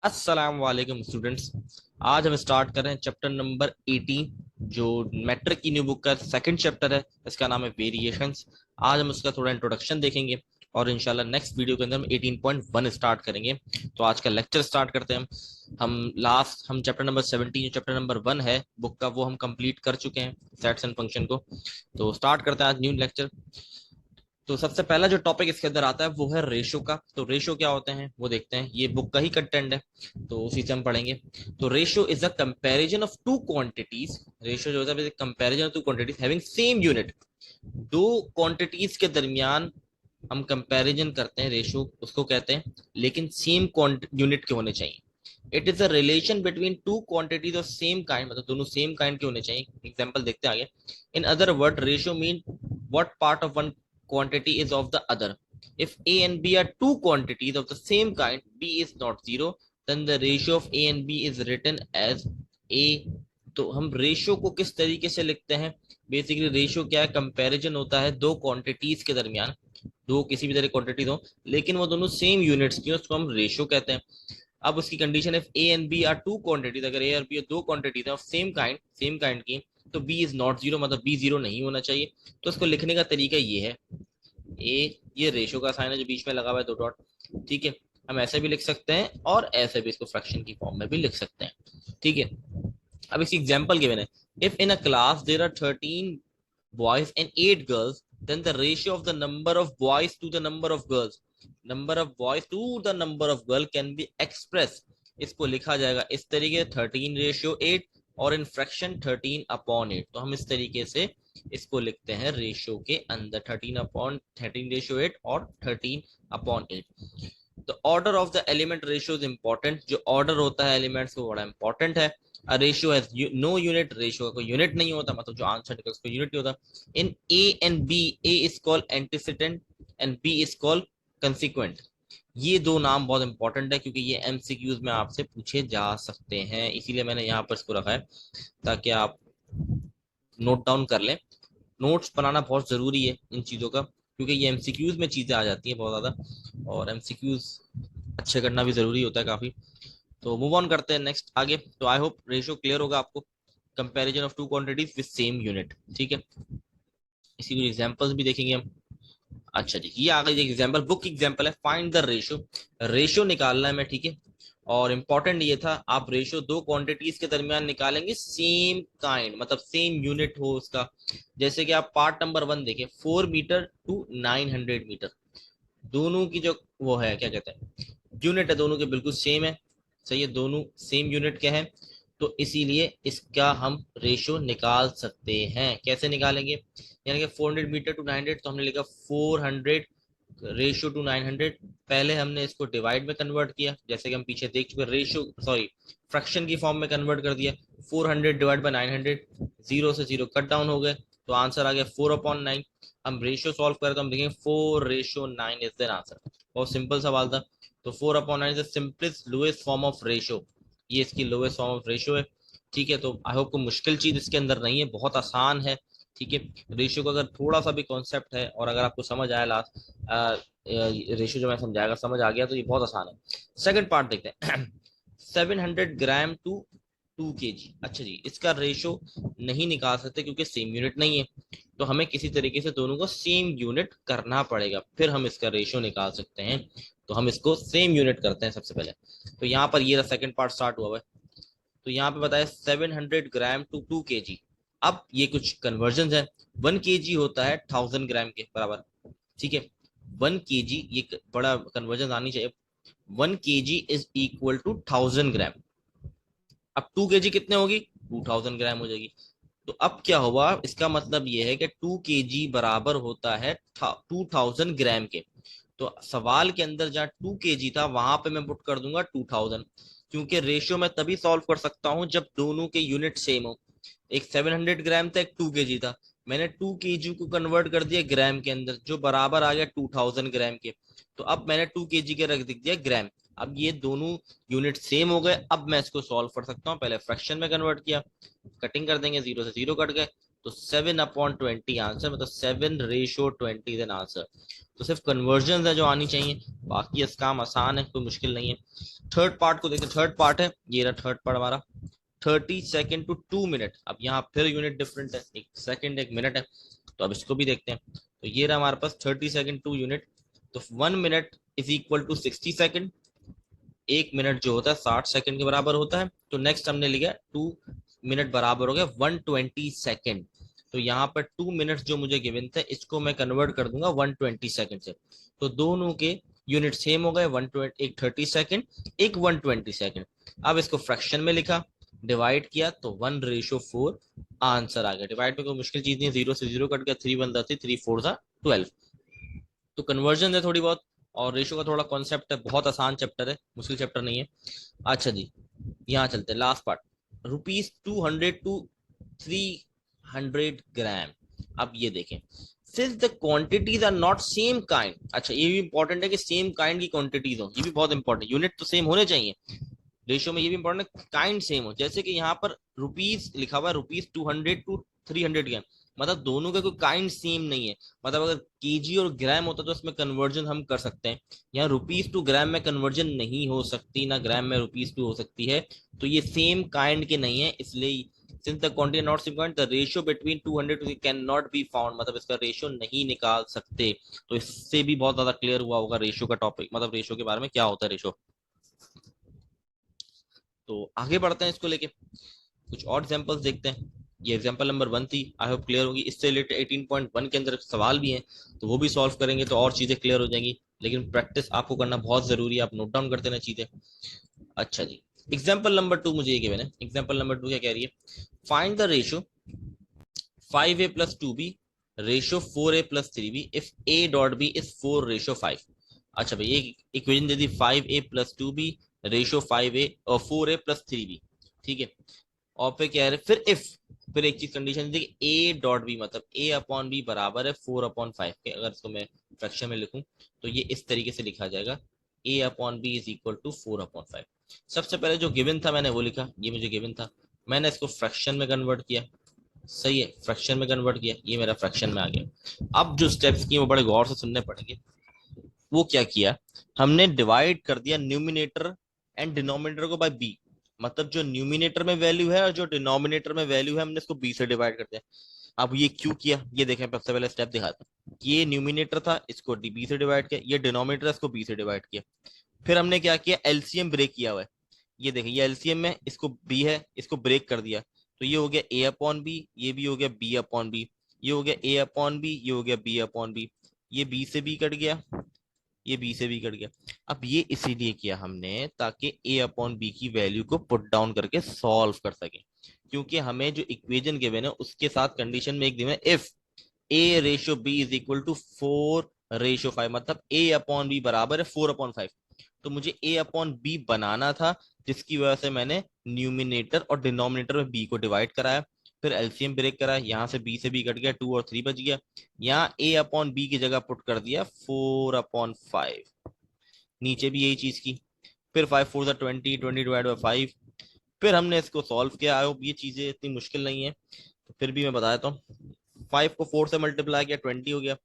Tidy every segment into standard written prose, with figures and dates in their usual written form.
अस्सलाम वालेकुम स्टूडेंट्स। आज हम स्टार्ट कर रहे हैं चैप्टर नंबर 18 जो मैट्रिक की न्यू बुक का सेकंड चैप्टर है। इसका नाम है वेरिएशंस। आज हम उसका थोड़ा इंट्रोडक्शन देखेंगे और इंशाल्लाह नेक्स्ट वीडियो के अंदर हम 18.1 स्टार्ट करेंगे। तो आज का लेक्चर स्टार्ट करते हैं हम चैप्टर नंबर 17 जो चैप्टर नंबर 1 है बुक का वो हम कंप्लीट कर चुके हैं सेट्स एंड फंक्शन को। तो स्टार्ट करते हैं आज न्यू लेक्चर। तो सबसे पहला जो टॉपिक इसके अंदर आता है वो है रेशो का। तो रेशो क्या होते हैं वो देखते हैं, ये बुक का ही कंटेंट है तो उसी से हम पढ़ेंगे। तो ratio is a comparison of two quantities. Ratio जो होता है comparison of two quantities having same unit. दो क्वांटिटीज के दरमियान हम कंपैरिजन करते हैं, रेशो उसको कहते हैं, लेकिन सेम यूनिट के होने चाहिए। It is a relation between two quantities of same kind, मतलब दोनों सेम काइंड के होने चाहिए। एग्जांपल देखते हैं आगे। In other word ratio mean what part of one quantity is of the other. If A and B are two quantities of the same kind, B is not zero, then the ratio of A and B is written as A. तो हम ratio को किस तरीके से लिखते हैं? Basically ratio क्या है? कंपैरिजन होता है दो क्वांटिटीज के दरमियान, दो किसी भी तरह क्वांटिटीज हो लेकिन वो दोनों सेम यूनिट्स की, उसको हम रेशियो कहते हैं। अब उसकी कंडीशन है A and B are two quantities, अगर ए और बी दो क्वांटिटीज ऑफ सेम काइंड की, तो बी इज नॉट जीरो, मतलब बी जीरो नहीं होना चाहिए। तो इसको लिखने का तरीका ये है, ए ये रेशो का साइन है जो बीच में लगा हुआ है दो डॉट, ठीक है। हम ऐसे भी लिख सकते हैं और ऐसे भी इसको फ्रैक्शन की फॉर्म में भी लिख सकते हैं, ठीक है। अब इसी एग्जांपल गिवन है, if in a class there are 13 boys and 8 girls, then the ratio of the number of boys to the number of boys to the number of girl can be expressed। इसको लिखा जाएगा इस तरीके 13 ratio 8 और in fraction 13 upon 8। तो हम इस तरीके से इसको लिखते हैं रेशियो के अंदर 13 रेशियो 8 और 13 upon 8। The order of the element ratio is important. जो ऑर्डर होता है एलिमेंट्स वो बड़ा इंपॉर्टेंट है। A ratio has no unit, ratio का कोई यूनिट नहीं होता, मतलब जो आंसर निकलता है उसको यूनिट नहीं होता। इन A and B, A is called antecedent and B is called consequent। ये दो नाम बहुत इंपॉर्टेंट है क्योंकि ये एमसीक्यूज में आपसे पूछे जा सकते हैं, इसीलिए मैंने यहाँ पर इसको रखा है ताकि आप नोट डाउन कर लें। नोट्स बनाना बहुत जरूरी है इन चीजों का क्योंकि ये एमसीक्यूज में चीजें आ जाती हैं बहुत ज्यादा, और एमसीक्यूज अच्छे करना भी जरूरी होता है काफी। तो मूव ऑन करते हैं नेक्स्ट आगे। तो आई होप रेशियो क्लियर होगा आपको, comparison of two quantities with same unit, ठीक है। इसी कुछ एग्जांपल्स भी देखेंगे हम। अच्छा जी, ये आ गई एग्जांपल, बुक की एग्जांपल है, फाइंड द रेशियो। रेशियो निकालना है मैं, ठीक है। और इंपॉर्टेंट ये था, आप रेशियो दो क्वांटिटीज के दरमियान निकालेंगे सेम काइंड, मतलब सेम यूनिट हो उसका। जैसे कि आप पार्ट नंबर 1 देखें, 4 मीटर टू 900 मीटर, दोनों की जो वो है क्या कहते हैं यूनिट है, दोनों के बिल्कुल सेम है, सही है, दोनों सेम यूनिट के हैं। तो इसीलिए इसका हम रेशियो निकाल सकते हैं। कैसे निकालेंगे? यानी कि 400 मीटर टू 900, तो हमने लिखा 400 रेशियो टू 900। पहले हमने इसको डिवाइड में कन्वर्ट किया, जैसे कि हम पीछे देख चुके, रेशियो सॉरी फ्रैक्शन की फॉर्म में कन्वर्ट कर दिया। 400 डिवाइड बाई 900, जीरो से जीरो कट डाउन हो गए, तो आंसर आ गया 4/9। हम रेशियो सॉल्व करें तो हम देखेंगे 4:9 इज देयर आंसर। बहुत सिंपल सवाल था। तो 4/9 is the simplest lowest form of ratio, ये इसकी लोएस्ट फॉर्म ऑफ रेशियो है, ठीक है। तो आई होप कोई मुश्किल चीज इसके अंदर नहीं है, बहुत आसान है, ठीक है। रेशियो का अगर थोड़ा सा भी कॉन्सेप्ट है और अगर आपको समझ आया लास्ट रेशियो जो मैं समझाएगा समझ आ गया तो ये बहुत आसान है। सेकंड पार्ट देखते हैं 700 ग्राम टू 2 kg। अच्छा जी, इसका रेशियो नहीं निकाल सकते क्योंकि सेम यूनिट नहीं है, तो हमें किसी तरीके से दोनों को सेम यूनिट करना पड़ेगा, फिर हम इसका रेशियो निकाल सकते हैं। तो हम इसको सेम यूनिट करते हैं सबसे पहले। तो यहाँ पर ये सेकंड पार्ट स्टार्ट हुआ है। तो यहाँ पे बताया 700 ग्राम टू 2 kg। अब ये कुछ कन्वर्जन है। 1 kg होता है 1000 ग्राम के बराबर, ठीक है। 1 kg, ये बड़ा कन्वर्जन आनी चाहिए। 1 kg इज इक्वल टू 1000 ग्राम। अब 2 kg कितने होगी? 2000 ग्राम हो जाएगी। तो अब क्या हुआ, इसका मतलब ये है कि 2 kg बराबर होता है 2000 ग्राम के। तो सवाल के अंदर जहाँ 2 kg था वहां पे मैं पुट कर दूंगा 2000, क्योंकि रेशियो में तभी सॉल्व कर सकता हूं जब दोनों के यूनिट सेम हो। एक 700 ग्राम था, एक 2 kg था, मैंने 2 kg को कन्वर्ट कर दिया ग्राम के अंदर जो बराबर आ गया 2000 ग्राम के। तो अब मैंने 2 kg के रख दिया ग्राम। अब ये दोनों यूनिट सेम हो गए, अब मैं इसको सॉल्व कर सकता हूँ। पहले फ्रैक्शन में कन्वर्ट किया, कटिंग कर देंगे, जीरो से जीरो कट गए, तो 7/20 आंसर, मतलब 7/20 इज एन आंसर। तो सिर्फ कन्वर्जन है जो आनी चाहिए, बाकी इस काम आसान है, कोई मुश्किल नहीं है। थर्ड पार्ट को देखते, थर्ड पार्ट है ये रहा थर्ड पार्ट हमारा, 30 सेकेंड टू 2 मिनट। अब यहाँ फिर यूनिट डिफरेंट है, एक सेकेंड एक मिनट है, तो अब इसको भी देखते हैं। तो ये रहा हमारे पास 30 सेकेंड टू यूनिट, तो 1 minute is equal to 60 second, 1 minute जो होता है 60 सेकेंड के बराबर होता है। तो नेक्स्ट हमने लिखा 2 मिनट बराबर हो गया 120 सेकेंड। तो यहाँ पर 2 मिनट जो मुझे गिवन थे इसको मैं कन्वर्ट कर दूंगा 120 सेकेंड से। तो दोनों के यूनिट सेम हो गए, 120, एक 30 सेकेंड, एक 120 सेकेंड। अब इसको फ्रैक्शन में लिखा, डिवाइड किया तो 1:4 आंसर आ गया। डिवाइड में कोई मुश्किल चीज नहीं, 0 से 0 कट गया, 3 1 3, 3 4 12। तो कन्वर्जन है थोड़ी बहुत, और रेशो का थोड़ा कॉन्सेप्ट है, बहुत आसान चैप्टर है, मुश्किल चैप्टर नहीं है। अच्छा जी, यहाँ चलते हैं लास्ट पार्ट, ₹200 to 300 ग्राम। अब ये देखें, since the quantities are not same kind. अच्छा ये भी इंपॉर्टेंट है कि सेम काइंड की क्वांटिटीज हो, ये भी बहुत इंपॉर्टेंट, यूनिट तो सेम होने चाहिए, रेशियो में ये भी इंपॉर्टेंट है काइंड सेम हो। जैसे कि यहाँ पर रुपीज लिखा हुआ है, ₹200 to 300 ग्राम, मतलब दोनों का कोई काइंड सेम नहीं है। मतलब अगर केजी और ग्राम होता तो इसमें कन्वर्जन हम कर सकते हैं, यहाँ रुपीज टू ग्राम में कन्वर्जन नहीं हो सकती, ना ग्राम में रुपीज टू हो सकती है। तो ये सेम काइंड के नहीं है, इसलिए since the quantity not same kind the ratio between 200 to can not be found, मतलब इसका रेशियो नहीं निकाल सकते। तो इससे भी बहुत ज्यादा क्लियर हुआ होगा रेशियो का टॉपिक, मतलब रेशियो के बारे में क्या होता है रेशियो। तो आगे बढ़ते हैं इसको लेके, कुछ और एग्जांपल्स देखते हैं। ये एग्जांपल नंबर 1 थी, आई होप क्लियर होगी। इससे रिलेटेड 18.1 के अंदर सवाल भी हैं, तो वो भी सॉल्व करेंगे तो और चीजें क्लियर हो जाएंगी, लेकिन प्रैक्टिस आपको करना बहुत जरूरी है, आप नोट डाउन करते रहना चीजें। अच्छा जी, एग्जाम्पल नंबर 2 मुझे ये गिवन है। एग्जाम्पल नंबर 2 क्या कह रही है, find the ratio 5a+2b ratio 4a+3b if a dot b is 4:5। अच्छा भाई, एक इक्वेशन दे दी 5a+2b रेशियो 5a और 4a+3b, ठीक है। और फिर क्या है, फिर इफ, फिर एक चीज कंडीशन दी ए डॉट बी, मतलब ए अपॉन बी बराबर है 4/5 के। अगर इसको मैं फ्रैक्शन में लिखूं तो ये इस तरीके से लिखा जाएगा, A upon B is equal to 4/5। सबसे पहले जो गिवन था मैंने वो लिखा, ये मुझे गिवन था, मैंने इसको फ्रैक्शन में कन्वर्ट किया, सही है, फ्रैक्शन में कन्वर्ट किया, ये मेरा फ्रैक्शन में आ गया। अब जो स्टेप्स किए वो बड़े गौर से सुनने पड़ेंगे। वो क्या किया, हमने डिवाइड कर दिया न्यूमिनेटर एंड डिनोमिनेटर को बाय बी, मतलब जो न्यूमिनेटर में वैल्यू है और जो डिनोमिनेटर में वैल्यू है हमने इसको बी से डिवाइड कर दिया। अब ये क्यों किया, ये देखें, सबसे पहले स्टेप दिखाता हूँ। ये न्यूमिनेटर था, इसको बी से डिवाइड किया, ये डिनोमिनेटर इसको बी से डिवाइड किया। फिर हमने क्या किया, एलसीएम ब्रेक किया हुआ है, ये देखें ये एलसीएम में इसको बी है, इसको ब्रेक कर दिया, तो ये हो गया ए अपॉन बी, ये भी हो गया बी अपॉन बी, ये हो गया ए अपॉन बी, ये हो गया बी अपॉन बी, ये बी से बी कट गया, ये बी से बी कट गया। अब ये इसीलिए किया हमने ताकि ए अपॉन बी की वैल्यू को पुट डाउन करके सॉल्व कर सके, क्योंकि हमें जो इक्वेशन गिवन है उसके साथ कंडीशन में एक गिवन है, if A ratio B is equal to 4:5, मतलब ए अपॉन बी बराबर है 4/5। तो मुझे ए अपॉन बी बनाना था, जिसकी वजह से मैंने न्यूमिनेटर और डिनोमिनेटर में बी को डिवाइड कराया, फिर एलसीएम ब्रेक करा, यहाँ से बी कट गया, 2 और 3 बच गया, यहाँ ए अपॉन बी की जगह पुट कर दिया 4/5, नीचे भी यही चीज की, फिर 5 4 20, 20 डिवाइड बाई 5, फिर हमने इसको सॉल्व किया। आई होप ये चीजें इतनी मुश्किल नहीं है, तो फिर भी मैं बता देता हूँ। 5 को 4 से मल्टीप्लाई किया 20 हो गया,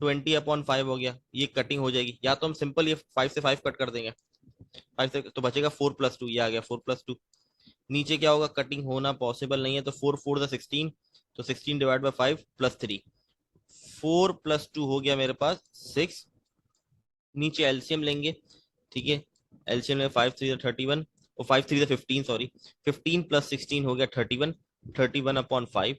20/5 हो गया, ये कटिंग हो जाएगी, या तो हम सिंपल ये 5 से 5 कट कर देंगे, 5 से तो बचेगा 4+2, ये आ गया 4+2। नीचे क्या होगा, कटिंग होना पॉसिबल नहीं है, तो 4 4 16, तो 16 डिवाइड बाई 5 प्लस 3, 4+2 हो गया मेरे पास 6। नीचे एलसीएम लेंगे, ठीक है, एलसीएम में 5 3 31 और 5 3 15, सॉरी 15 प्लस 16 हो गया 31, 31/5।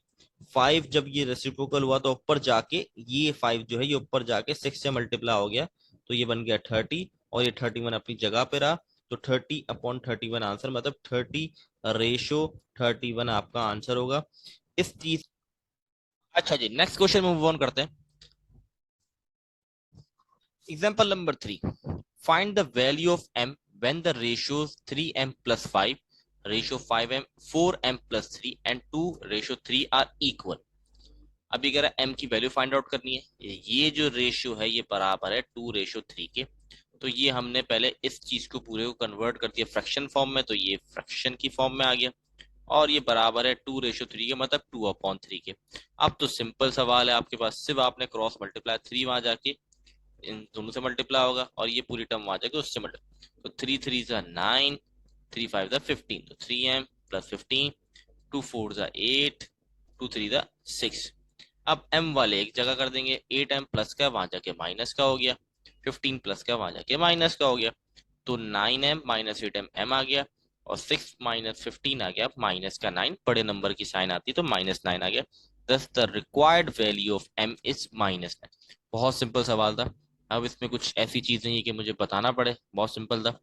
5 जब ये रेसिप्रोकल हुआ तो ऊपर जाके ये 5 जो है ये ऊपर जाके 6 से मल्टीप्लाई हो गया, तो ये बन गया 30, और ये 31 अपनी जगह पे रहा, तो 30/31 आंसर, मतलब 30:31 आपका आंसर होगा इस चीज। अच्छा जी, नेक्स्ट क्वेश्चन मूव ऑन करते हैं। Example number 3, find the value of m when the ratios 3m plus 5, ratio 5m, 4m plus 3 and 2 ratio 3 are equal। अभी कह रहा है m की वैल्यू फाइंड आउट करनी है, ये जो रेशियो है ये बराबर है 2:3 के। तो ये हमने पहले इस चीज को पूरे को कन्वर्ट कर दिया फ्रैक्शन फॉर्म में, तो ये फ्रैक्शन की फॉर्म में आ गया, और ये बराबर है 2:3 के, मतलब 2/3 के। अब तो सिंपल सवाल है आपके पास, सिर्फ आपने क्रॉस मल्टीप्लाई, 3 वहां जाके इन दोनों से मल्टीप्लाई होगा और ये पूरी टर्म वहां जाके उससे मल्टीप्लाई, तो 3 3 जा 9, 3 5 जा 15, तो 3m प्लस 15, 2 4 जा 8, 2 3 जा 6। अब m वाले एक जगह कर देंगे, 8m प्लस का वहां जाके माइनस का हो गया, 15 प्लस का वहां जाके माइनस का हो गया, तो 9m माइनस 8m m आ गया, और 6 माइनस 15 आ गया, माइनस का 9, बड़े नंबर की साइन आती है तो -9 आ गया। दस the required value of m is -9। बहुत सिंपल सवाल था। अब इसमें कुछ ऐसी चीज नहीं है कि मुझे बताना पड़े, बहुत सिंपल था।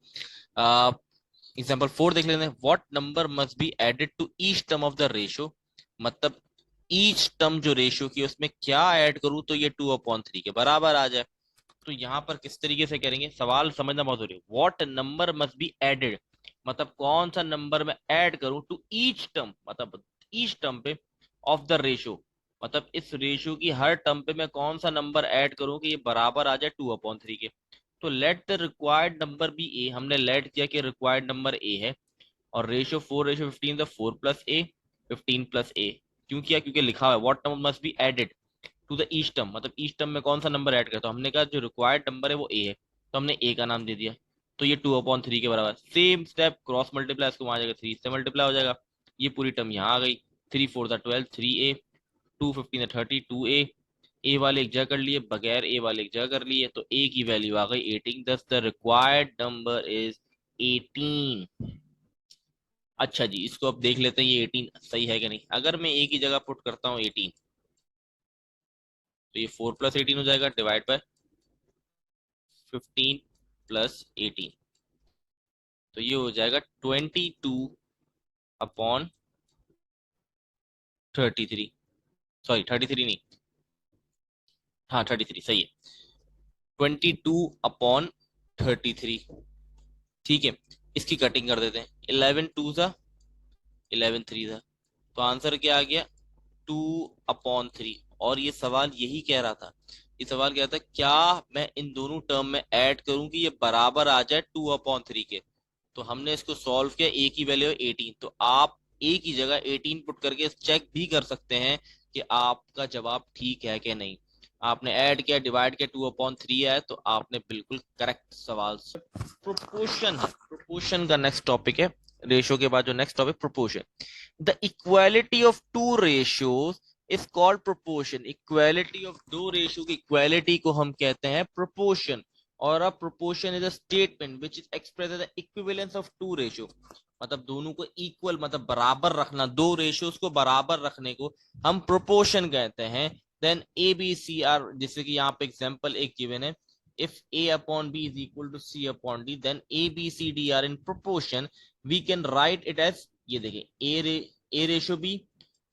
एग्जाम्पल 4 देख लेते हैं। What number must be added to each term of the ratio, मतलब ईच टर्म जो रेशियो की उसमें क्या ऐड करूं तो ये 2/3 के बराबर आ जाए। तो यहाँ पर किस तरीके से करेंगे, सवाल समझना बहुत जरूरी है। What number must be added, मतलब कौन सा नंबर मैं ऐड करूं टू ईच टर्म, मतलब ईच टर्म पे ऑफ द रेशियो, मतलब इस रेशियो की हर टर्म पे मैं कौन सा नंबर ऐड करूं कि ये बराबर आ जाए 2/3 के। तो let the required number be A, हमने लेट किया कि रिक्वायर्ड नंबर ए है, और रेशियो 4:15 तो 4 प्लस ए, 15 प्लस ए। क्यों किया, क्योंकि लिखा हुआ है what number must be added to the each term, मतलब ईच टर्म में कौन सा नंबर ऐड करता, तो हमने कहा जो रिक्वायर्ड नंबर है वो ए है, तो हमने ए का नाम दे दिया, तो ये 2/3 के बराबर। सेम स्टेप क्रॉस मल्टीप्लाई, इसको वहां जाएगा 3 से मल्टीप्लाई हो जाएगा, ये पूरी टर्म यहाँ आ गई, 3 4 12, 3a, 2 15 30, 2a, ए वाले एक जगह कर लिए, बगैर ए वाले एक जगह कर लिए, तो ए की वैल्यू आ गई 18, दस द रिक्वायर्ड नंबर इज 18। अच्छा जी, इसको अब देख लेते हैं ये 18 सही है कि नहीं। अगर मैं ए की जगह पुट करता हूँ 18, तो ये 4 प्लस 18 हो जाएगा, डिवाइड बाय 15 प्लस 18, तो ये हो जाएगा 22/33, सॉरी 33 नहीं, हाँ 33 सही है, 22/33। ठीक है, इसकी कटिंग कर देते हैं, 11 2 सा 11 3 सा, तो आंसर क्या आ गया 2/3। और ये सवाल यही कह रहा था, ये सवाल कह रहा था क्या मैं इन दोनों टर्म में ऐड करूं कि ये बराबर आ जाए 2/3 के। तो हमने इसको सॉल्व किया, ए की वैल्यू 18, तो आप ए की जगह 18 पुट करके चेक भी कर सकते हैं कि आपका जवाब ठीक है कि नहीं। आपने ऐड किया, डिवाइड किया, 2/3 है, तो आपने बिल्कुल करेक्ट सवाल। प्रोपोर्शन है, प्रोपोर्शन का नेक्स्ट टॉपिक है, रेशियो के बाद जो next topic proportion. The equality of two ratios is called proportion. Equality of दो रेशियो की इक्वालिटी को हम कहते हैं प्रोपोर्शन। और a proportion is a statement which is express the equivalence of two ratio, मतलब दोनों को इक्वल, मतलब बराबर रखना, दो रेशियोज को बराबर रखने को हम प्रोपोर्शन कहते हैं। Then A B C are, जैसे कि यहाँ पे एग्जांपल एक गिवन है, if a upon b is equal to c upon d, then a b c d are in proportion, we can write it as, ये देखिए a ratio b,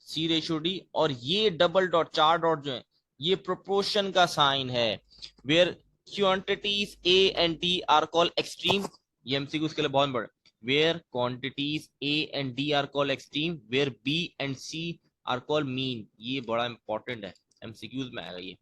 c ratio d, और ये double dot, चार dot जो है ये proportion का sign है। Where quantities a and d are called extreme, ये एमसीक्यू उसके लिए बहुत बड़ा। Where quantities a and d are called extreme, where b and c are called mean, ये बड़ा इंपॉर्टेंट है, एमसीक्यूज में आएगा ये।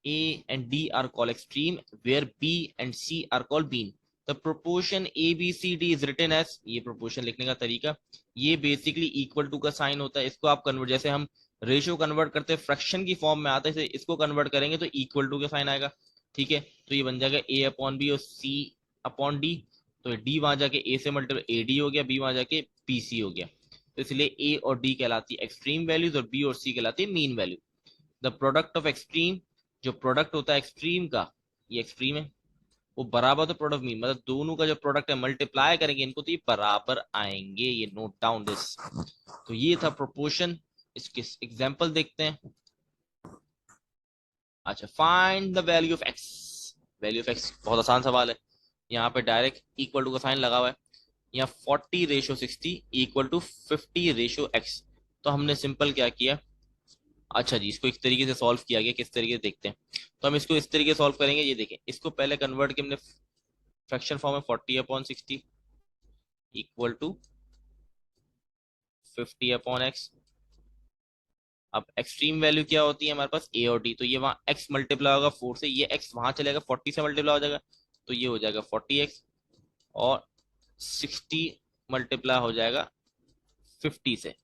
A and D are called extreme, where B and C are called mean. The proportion ABCD is written as, ये proportion लिखने का तरीका, ये बेसिकली इक्वल टू का साइन होता है। इसको आप कन्वर्ट, जैसे हम रेशियो कन्वर्ट करते हैं फ्रैक्शन की फॉर्म में आता है, इसको कन्वर्ट करेंगे तो इक्वल टू का साइन आएगा। ठीक है, तो ये बन जाएगा A/B और C/D, तो D वहां जाके A से मल्टीप्लाई AD हो गया, B वहां जाके BC हो गया, तो इसलिए A और D कहलाती है एक्सट्रीम वैल्यूज और B और C कहलाती है mean value. The product of extreme, जो प्रोडक्ट होता है एक्सट्रीम का, ये एक्सट्रीम है, वो बराबर तो प्रोडक्ट मीन, मतलब दोनों का जो प्रोडक्ट है मल्टीप्लाई करेंगे इनको तो ये बराबर आएंगे, ये नोट डाउन दिस। तो ये था प्रोपोर्शन, इसके एग्जांपल देखते हैं। अच्छा, find the value of x. Value of x बहुत आसान सवाल है, यहाँ पे डायरेक्ट इक्वल टू का साइन लगा हुआ है, यहाँ 40:60 इक्वल टू 50:x। तो हमने सिंपल क्या किया, अच्छा जी, इसको इस तरीके से सॉल्व किया गया, किस तरीके से देखते हैं। तो हम इसको इस तरीके से सॉल्व करेंगे, ये देखें, इसको पहले कन्वर्ट किया हमने फ्रैक्शन फॉर्म में, 40/60 इक्वल टू 50/x। अब एक्सट्रीम वैल्यू क्या होती है हमारे पास, ए और डी, तो ये वहां x मल्टीप्लाई होगा 4 से, ये x वहां चलेगा 40 से मल्टीप्लाई हो जाएगा, तो ये हो जाएगा 40x, और 60 मल्टीप्लाई हो जाएगा 50 से,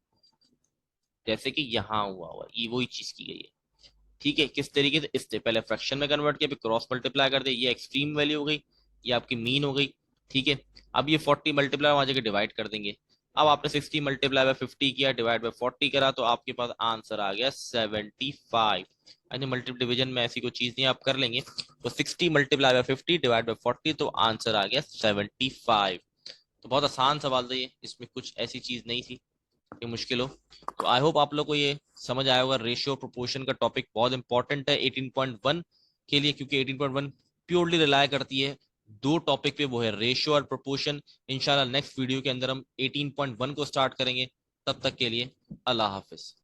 जैसे कि यहाँ हुआ ये वही चीज की गई है। ठीक है, किस तरीके से, इससे पहले फ्रैक्शन में कन्वर्ट किया, फिर क्रॉस मल्टीप्लाई कर दिया, ये एक्सट्रीम वैल्यू हो गई, ये आपकी मीन हो गई। ठीक है, अब ये 40 मल्टीप्लाई वहां जगह डिवाइड कर देंगे। अब आपने 60 मल्टीप्लाई बाय 50 किया, डिवाइड बाय 40 करा, तो आपके पास आंसर आ गया 75। यानी मल्टीपल डिवीजन में ऐसी कोई चीज नहीं, आप कर लेंगे। तो 60 मल्टीप्लाई बाय 50 डिवाइड बाय 40, तो आंसर आ गया 75। तो बहुत आसान सवाल था ये, इसमें कुछ ऐसी चीज नहीं थी कि मुश्किल हो। तो आई होप आप लोग को ये समझ आया होगा। रेशियो प्रोपोर्शन का टॉपिक बहुत इंपॉर्टेंट है 18.1 के लिए, क्योंकि 18.1 प्योरली रिलाय करती है दो टॉपिक पे, वो है रेशियो और प्रोपोर्शन। इंशाल्लाह नेक्स्ट वीडियो के अंदर हम 18.1 को स्टार्ट करेंगे। तब तक के लिए अल्लाह हाफिज।